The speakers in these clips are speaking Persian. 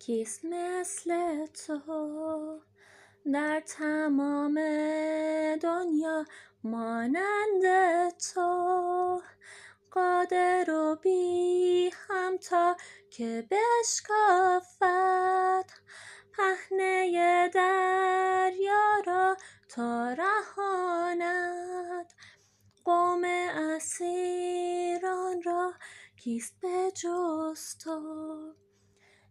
کیست مثل تو در تمام دنیا مانند تو، قادر و بی همتا که بشکافد پهنه دریا را تا رهاند. قوم اسیران را کیست به جز تو؟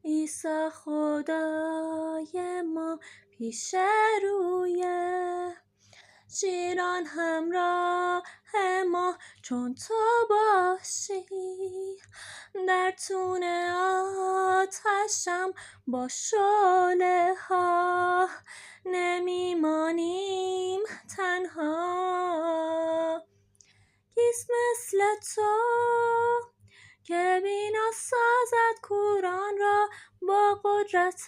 عیسی خدای ما پیش روی شیران همراه ما چون تو باشی، در تون آتشم با شعله ها نمیمانیم تنها. کیست مثل تو که بینا سازد کوران را با قدرتش،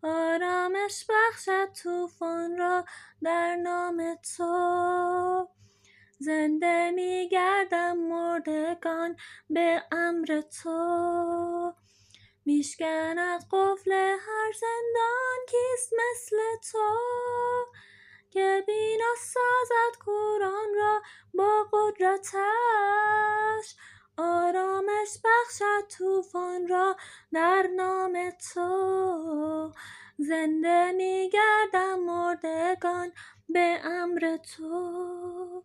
آرامش بخشد طوفان را در نام تو. زنده می‌گردم مردگان به امر تو، میشکند قفل هر زندان. کیست مثل تو که بینا سازد کوران را با قدرتش، آرامش بخشد طوفان را در نام تو. زنده می‌گردم مردگان به امر تو،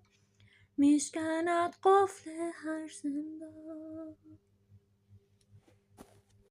میشکند قفل هر زندان.